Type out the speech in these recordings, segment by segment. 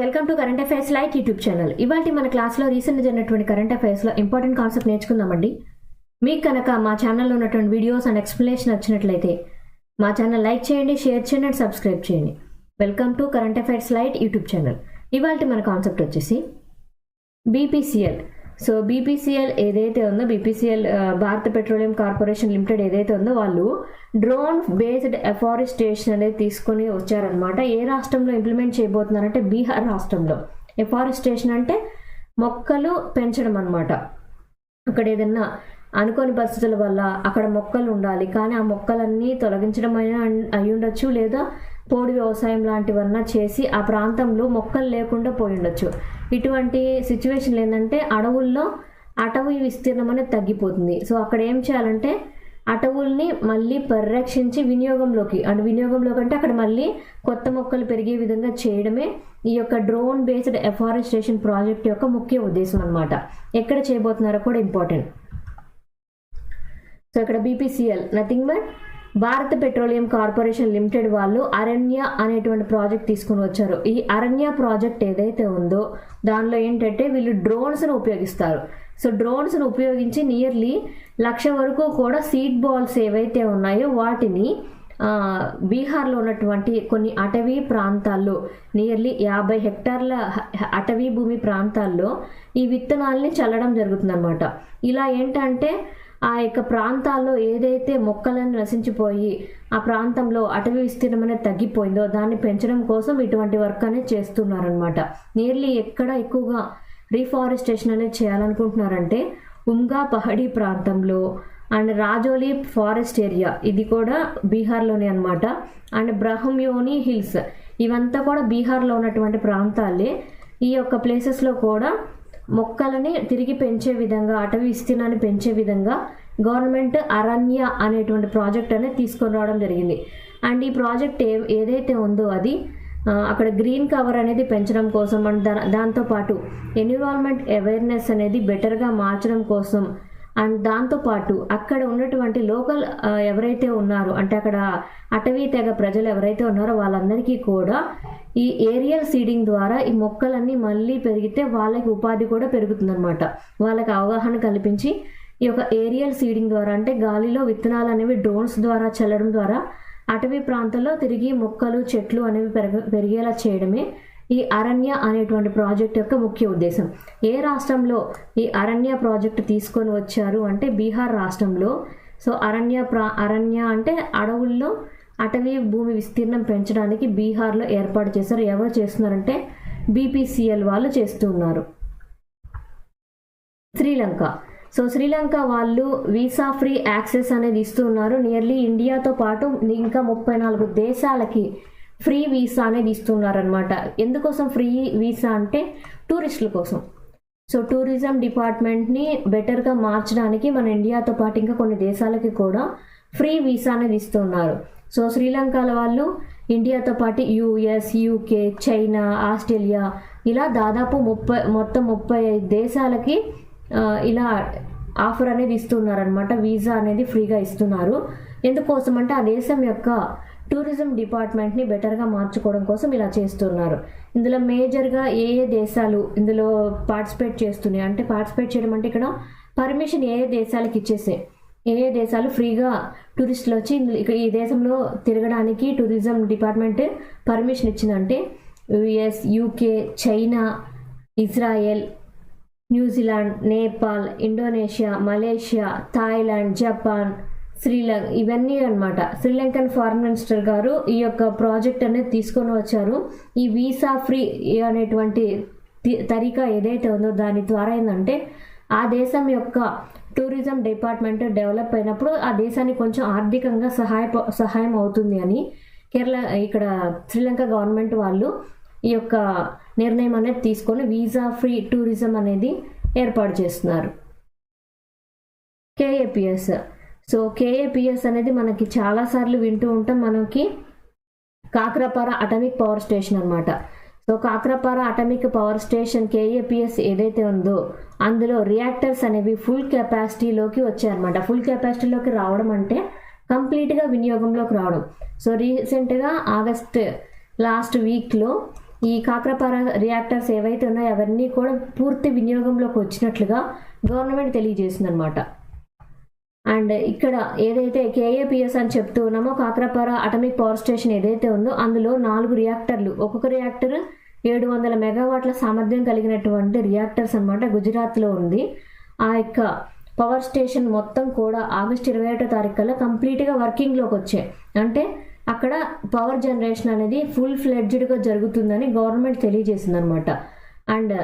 Welcome to current affairs light YouTube channel. ఇవాళ మన క్లాస్లో రీసెంట్గా జరిగినటువంటి కరెంట్ అఫైర్స్లో ఇంపార్టెంట్ కాన్సెప్ట్ నేర్చుకుందామండి. మీకు కనుక మా ఛానల్లో ఉన్నటువంటి వీడియోస్ అండ్ ఎక్స్ప్లెనేషన్ వచ్చినట్లయితే మా ఛానల్ లైక్ చేయండి, షేర్ చేయండి అండ్ సబ్స్క్రైబ్ చేయండి. Welcome to current affairs light YouTube channel. ఇవాళ మన కాన్సెప్ట్ వచ్చేసి బీపీసీఎల్. సో బీపీసీఎల్ ఏదైతే ఉందో, బీపీసీఎల్ భారత పెట్రోలియం కార్పొరేషన్ లిమిటెడ్ ఏదైతే ఉందో వాళ్ళు డ్రోన్ బేస్డ్ ఎఫారెస్టేషన్ అనేది తీసుకొని వచ్చారనమాట. ఏ రాష్ట్రంలో ఇంప్లిమెంట్ చేయబోతున్నారంటే బీహార్ రాష్ట్రంలో. ఎఫారెస్టేషన్ అంటే మొక్కలు పెంచడం అనమాట. అక్కడ ఏదన్నా అనుకోని పరిస్థితుల వల్ల అక్కడ మొక్కలు ఉండాలి, కానీ ఆ మొక్కలన్నీ తొలగించడం అయినా అయి ఉండొచ్చు, లేదా పోడు వ్యవసాయం లాంటివన్నా చేసి ఆ ప్రాంతంలో మొక్కలు లేకుండా పోయి ఉండొచ్చు. ఇటువంటి సిచ్యువేషన్లు ఏంటంటే అటవీ విస్తీర్ణం అనేది తగ్గిపోతుంది. సో అక్కడ ఏం చేయాలంటే అటవుల్ని మళ్ళీ పరిరక్షించి వినియోగంలోకి అంటే అక్కడ మళ్ళీ కొత్త మొక్కలు పెరిగే విధంగా చేయడమే ఈ యొక్క డ్రోన్ బేస్డ్ ఎఫారెస్టేషన్ ప్రాజెక్ట్ యొక్క ముఖ్య ఉద్దేశం అనమాట. ఎక్కడ చేయబోతున్నారో కూడా ఇంపార్టెంట్. సో ఇక్కడ బీపీసీఎల్ నథింగ్ బట్ భారత పెట్రోలియం కార్పొరేషన్ లిమిటెడ్ వాళ్ళు అరణ్య అనేటువంటి ప్రాజెక్ట్ తీసుకుని వచ్చారు. ఈ అరణ్య ప్రాజెక్ట్ ఏదైతే ఉందో దానిలో ఏంటంటే వీళ్ళు డ్రోన్స్ను ఉపయోగిస్తారు. సో డ్రోన్స్ను ఉపయోగించి నియర్లీ 1,00,000 వరకు కూడా సీడ్ బాల్స్ ఏవైతే ఉన్నాయో వాటిని బీహార్లో ఉన్నటువంటి కొన్ని అటవీ ప్రాంతాల్లో, నియర్లీ 50 హెక్టార్ల అటవీ భూమి ప్రాంతాల్లో ఈ విత్తనాల్ని చల్లడం జరుగుతుందన్నమాట. ఇలా ఏంటంటే ఆ యొక్క ప్రాంతాల్లో ఏదైతే మొక్కలను నశించిపోయి ఆ ప్రాంతంలో అటవీ విస్తీర్ణం అనేది తగ్గిపోయిందో దాన్ని పెంచడం కోసం ఇటువంటి వర్క్ అనేది చేస్తున్నారనమాట. నియర్లీ ఎక్కడ ఎక్కువగా రీఫారెస్టేషన్ అనేది చేయాలనుకుంటున్నారంటే ఉంగా పహడీ ప్రాంతంలో అండ్ రాజోలి ఫారెస్ట్ ఏరియా, ఇది కూడా బీహార్లోనే అనమాట. అండ్ బ్రహ్మయోని హిల్స్, ఇవంతా కూడా బీహార్లో ఉన్నటువంటి ప్రాంతాలే. ఈ యొక్క ప్లేసెస్లో కూడా మొక్కలని తిరిగి పెంచే విధంగా, అటవీ విస్తీర్ణాన్ని పెంచే విధంగా గవర్నమెంట్ అరణ్య అనేటువంటి ప్రాజెక్ట్ అనేది తీసుకొని రావడం జరిగింది. అండ్ ఈ ప్రాజెక్ట్ ఏదైతే ఉందో అది అక్కడ గ్రీన్ కవర్ అనేది పెంచడం కోసం అండ్ దాంతోపాటు ఎన్విరాన్మెంట్ అవేర్నెస్ అనేది బెటర్గా మార్చడం కోసం అండ్ దాంతోపాటు అక్కడ ఉన్నటువంటి లోకల్ ఎవరైతే ఉన్నారో అంటే అక్కడ అటవీ తెగ ప్రజలు ఎవరైతే ఉన్నారో వాళ్ళందరికీ కూడా ఈ ఏరియల్ సీడింగ్ ద్వారా ఈ మొక్కలన్నీ మళ్ళీ పెరిగితే వాళ్ళకి ఉపాధి కూడా పెరుగుతుందన్నమాట. వాళ్ళకి అవగాహన కల్పించి ఈ యొక్క ఏరియల్ సీడింగ్ ద్వారా అంటే గాలిలో విత్తనాలు అనేవి డ్రోన్స్ ద్వారా చల్లడం ద్వారా అటవీ ప్రాంతంలో తిరిగి మొక్కలు చెట్లు అనేవి పెరిగేలా చేయడమే ఈ అరణ్య అనేటువంటి ప్రాజెక్ట్ యొక్క ముఖ్య ఉద్దేశం. ఏ రాష్ట్రంలో ఈ అరణ్య ప్రాజెక్ట్ తీసుకొని వచ్చారు అంటే బీహార్ రాష్ట్రంలో. సో అరణ్య అంటే అడవుల్లో అటవీ భూమి విస్తీర్ణం పెంచడానికి బీహార్లో ఏర్పాటు చేశారు. ఎవరు చేస్తున్నారంటే బీపీసీఎల్ వాళ్ళు చేస్తున్నారు. శ్రీలంక. సో శ్రీలంక వాళ్ళు వీసా ఫ్రీ యాక్సెస్ అనేది ఇస్తున్నారు. నియర్లీ ఇండియాతో పాటు ఇంకా 34 దేశాలకి ఫ్రీ వీసా అనేది ఇస్తున్నారనమాట. ఎందుకోసం ఫ్రీ వీసా అంటే టూరిస్టుల కోసం. సో టూరిజం డిపార్ట్మెంట్ని బెటర్గా మార్చడానికి మన ఇండియాతో పాటు ఇంకా కొన్ని దేశాలకి కూడా ఫ్రీ వీసా అనేది ఇస్తున్నారు. సో శ్రీలంకల వాళ్ళు ఇండియాతో పాటు యుఎస్, యూకే, చైనా, ఆస్ట్రేలియా ఇలా దాదాపు మొత్తం 35 దేశాలకి ఇలా ఆఫర్ అనేది ఇస్తున్నారనమాట. వీసా అనేది ఫ్రీగా ఇస్తున్నారు. ఎందుకోసం అంటే ఆ దేశం యొక్క టూరిజం డిపార్ట్మెంట్ని బెటర్గా మార్చుకోవడం కోసం ఇలా చేస్తున్నారు. ఇందులో మేజర్గా ఏ దేశాలు ఇందులో పార్టిసిపేట్ చేస్తున్నాయి అంటే, పార్టిసిపేట్ చేయడం అంటే ఇక్కడ పర్మిషన్ ఏ దేశాలకు ఇచ్చేసే, ఏ దేశాలు ఫ్రీగా టూరిస్టులు వచ్చి ఇక్కడ ఈ దేశంలో తిరగడానికి టూరిజం డిపార్ట్మెంట్ పర్మిషన్ ఇచ్చిందంటే US, UK, China, Israel, New Zealand, Nepal, Indonesia, Malaysia, Thailand, Japan, Sri Lanka, ఇవన్నీ అనమాట. శ్రీలంకన్ ఫారెన్ మినిస్టర్ గారు ఈ యొక్క ప్రాజెక్ట్ అనేది తీసుకొని వచ్చారు. ఈ వీసా ఫ్రీ అనేటువంటి తరీకా ఏదైతే ఉందో దాని ద్వారా ఏంటంటే ఆ దేశం యొక్క టూరిజం డిపార్ట్మెంట్ డెవలప్ అయినప్పుడు ఆ దేశానికి కొంచెం ఆర్థికంగా సహాయం అవుతుంది అని ఇక్కడ శ్రీలంక గవర్నమెంట్ వాళ్ళు ఈ యొక్క నిర్ణయం అనేది తీసుకొని వీసా ఫ్రీ టూరిజం అనేది ఏర్పాటు చేస్తున్నారు. కేఏపిఎస్. సో కేఏపిఎస్ అనేది మనకి చాలాసార్లు వింటూ ఉంటాం. మనకి కాక్రాపారా అటామిక్ పవర్ స్టేషన్ అనమాట. So కాక్రాపారా atomic power station KAPS ఏదైతే ఉందో అందులో రియాక్టర్స్ అనేవి ఫుల్ కెపాసిటీలోకి వచ్చాయన్నమాట. ఫుల్ కెపాసిటీలోకి రావడం అంటే కంప్లీట్గా వినియోగంలోకి రావడం. సో రీసెంట్గా ఆగస్ట్ లాస్ట్ వీక్లో ఈ కాకరపార రియాక్టర్స్ ఏవైతే ఉన్నాయో అవన్నీ కూడా పూర్తి వినియోగంలోకి వచ్చినట్లుగా గవర్నమెంట్ తెలియజేసింది అనమాట. అండ్ ఇక్కడ ఏదైతే కేఏపిఎస్ అని చెప్తూ ఉన్నామో కాకరపార అటమిక్ పవర్ స్టేషన్ ఏదైతే ఉందో అందులో 4 రియాక్టర్లు, ఒక్కొక్క రియాక్టర్ 700 మెగావాట్ల సామర్థ్యం కలిగినటువంటి రియాక్టర్స్ అనమాట గుజరాత్లో ఉంది. ఆ యొక్క పవర్ స్టేషన్ మొత్తం కూడా ఆగస్టు 21వ తారీఖు కల్లా కంప్లీట్గా వర్కింగ్లోకి వచ్చాయి. అంటే అక్కడ పవర్ జనరేషన్ అనేది ఫుల్ ఫ్లెడ్జ్డ్గా జరుగుతుందని గవర్నమెంట్ తెలియజేసింది అనమాట. అండ్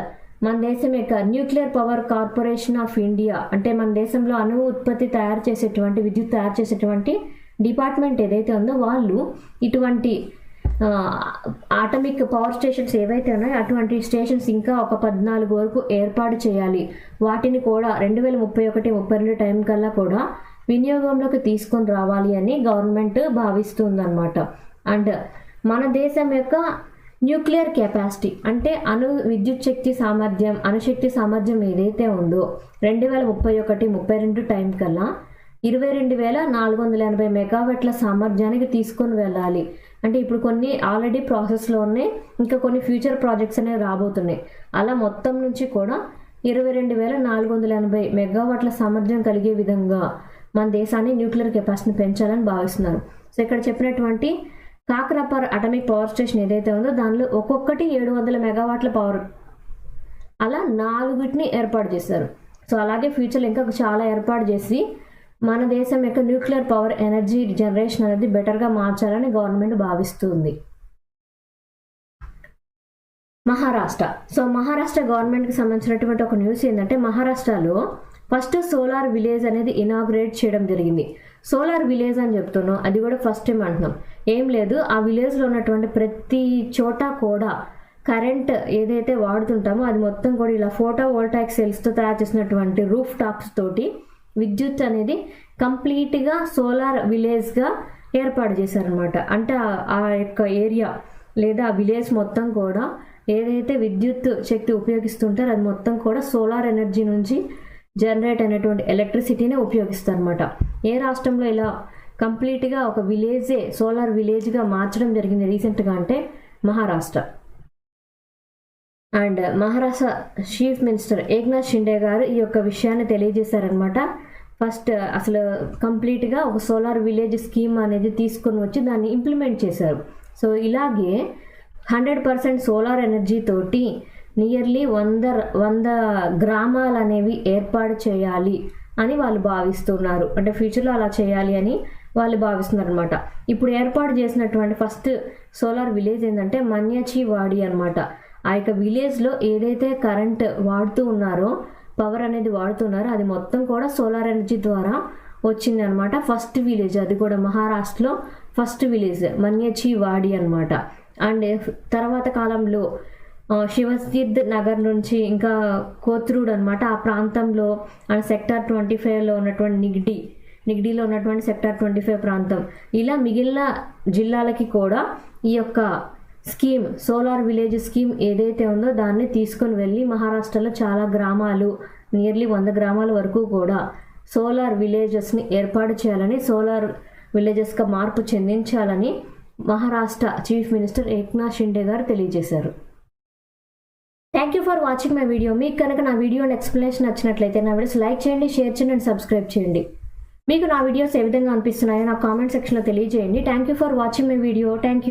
మన దేశం యొక్క nuclear power corporation of India, అంటే మన దేశంలో అణువు ఉత్పత్తి తయారు చేసేటువంటి విద్యుత్ తయారు చేసేటువంటి డిపార్ట్మెంట్ ఏదైతే ఉందో వాళ్ళు ఇటువంటి ఆటమిక్ పవర్ స్టేషన్స్ ఏవైతే ఉన్నాయో అటువంటి స్టేషన్స్ ఇంకా ఒక 14 వరకు ఏర్పాటు చేయాలి. వాటిని కూడా 2031-32 టైం కల్లా కూడా వినియోగంలోకి తీసుకొని రావాలి అని గవర్నమెంట్ భావిస్తుందన్నమాట. అండ్ మన దేశం యొక్క న్యూక్లియర్ కెపాసిటీ అంటే విద్యుత్ శక్తి సామర్థ్యం, అణుశక్తి సామర్థ్యం ఏదైతే ఉందో 2031-32 టైం కల్లా 22,480 మెగావాట్ల సామర్థ్యానికి తీసుకొని వెళ్ళాలి. అంటే ఇప్పుడు కొన్ని ఆల్రెడీ ప్రాసెస్లో ఉన్నాయి, ఇంకా కొన్ని ఫ్యూచర్ ప్రాజెక్ట్స్ అనేవి రాబోతున్నాయి. అలా మొత్తం నుంచి కూడా 22,480 మెగావాట్ల సామర్థ్యం కలిగే విధంగా మన దేశాన్ని న్యూక్లియర్ కెపాసిటీని పెంచాలని భావిస్తున్నారు. సో ఇక్కడ చెప్పినటువంటి కాకరపార అటమిక్ పవర్ స్టేషన్ ఏదైతే ఉందో దానిలో ఒక్కొక్కటి 700 మెగావాట్ల పవర్, అలా 4 ఏర్పాటు చేశారు. సో అలాగే ఫ్యూచర్లో ఇంకా చాలా ఏర్పాటు చేసి మన దేశం యొక్క న్యూక్లియర్ పవర్ ఎనర్జీ జనరేషన్ అనేది బెటర్గా మార్చాలని గవర్నమెంట్ భావిస్తుంది. మహారాష్ట్ర. సో మహారాష్ట్ర గవర్నమెంట్కి సంబంధించినటువంటి ఒక న్యూస్ ఏంటంటే మహారాష్ట్రలో ఫస్ట్ సోలార్ విలేజ్ అనేది ఇనాగ్రేట్ చేయడం జరిగింది. సోలార్ విలేజ్ అని చెప్తున్నాం, అది కూడా ఫస్ట్ టైం అంటున్నాం. ఏం లేదు, ఆ విలేజ్లో ఉన్నటువంటి ప్రతి చోట కూడా కరెంట్ ఏదైతే వాడుతుంటామో అది మొత్తం కూడా ఇలా ఫోటో వోల్టాయిక్ సెల్స్తో తయారు చేసినటువంటి రూఫ్ టాప్స్ తోటి విద్యుత్ అనేది కంప్లీట్గా సోలార్ విలేజ్గా ఏర్పాటు చేశారనమాట. అంటే ఆ యొక్క ఏరియా లేదా ఆ విలేజ్ మొత్తం కూడా ఏదైతే విద్యుత్ శక్తి ఉపయోగిస్తుంటారో అది మొత్తం కూడా సోలార్ ఎనర్జీ నుంచి జనరేట్ అయినటువంటి ఎలక్ట్రిసిటీనే ఉపయోగిస్తారనమాట. ఏ రాష్ట్రంలో ఇలా కంప్లీట్గా ఒక విలేజే సోలార్ విలేజ్గా మార్చడం జరిగింది రీసెంట్గా అంటే Maharashtra. And Maharashtra chief minister Eknath Shinde గారు ఈ యొక్క విషయాన్ని తెలియజేశారనమాట. ఫస్ట్ అసలు కంప్లీట్గా ఒక సోలార్ విలేజ్ స్కీమ్ అనేది తీసుకొని వచ్చి దాన్ని ఇంప్లిమెంట్ చేశారు. సో ఇలాగే 100% సోలార్ ఎనర్జీ తోటి నియర్లీ 100 గ్రామాలు అనేవి ఏర్పాటు చేయాలి అని వాళ్ళు భావిస్తున్నారు. అంటే ఫ్యూచర్లో అలా చేయాలి అని వాళ్ళు భావిస్తున్నారు అనమాట. ఇప్పుడు ఏర్పాటు చేసినటువంటి ఫస్ట్ సోలార్ విలేజ్ ఏంటంటే మన్యచివాడి అనమాట. ఆ యొక్క విలేజ్లో ఏదైతే కరెంట్ వాడుతూ ఉన్నారో పవర్ అనేది వాడుతున్నారో అది మొత్తం కూడా సోలార్ ఎనర్జీ ద్వారా వచ్చింది అనమాట. ఫస్ట్ విలేజ్ అది కూడా మహారాష్ట్రలో ఫస్ట్ విలేజ్ మన్యచివాడి అనమాట. అండ్ తర్వాత కాలంలో శివసిద్ధ్ నగర్ నుంచి ఇంకా కోత్రూడ్ అనమాట ఆ ప్రాంతంలో సెక్టార్ 25లో ఉన్నటువంటి నిగ్డీలో ఉన్నటువంటి సెక్టార్ 25 ప్రాంతం, ఇలా మిగిలిన జిల్లాలకి కూడా ఈ యొక్క స్కీమ్ సోలార్ విలేజ్ స్కీమ్ ఏదైతే ఉందో దాన్ని తీసుకొని వెళ్ళి మహారాష్ట్రలో చాలా గ్రామాలు నియర్లీ 100 గ్రామాల వరకు కూడా సోలార్ విలేజెస్ని ఏర్పాటు చేయాలని, సోలార్ విలేజెస్గా మార్పు చెందించాలని మహారాష్ట్ర చీఫ్ మినిస్టర్ ఏక్నాథ్ షిండే గారు తెలియజేశారు. Thank you for watching my video. మీకు కనుక నా వీడియో ఎక్స్ప్లెనేషన్ నచ్చినట్లయితే నా వీడియోస్ లైక్ చేయండి, షేర్ చేయండి అండ్ సబ్స్క్రైబ్ చేయండి. మీకు నా వీడియోస్ ఏ విధంగా అనిపిస్తున్నాయో నా కామెంట్ సెక్షన్లో తెలియజేయండి. Thank you for watching my video. Thank you.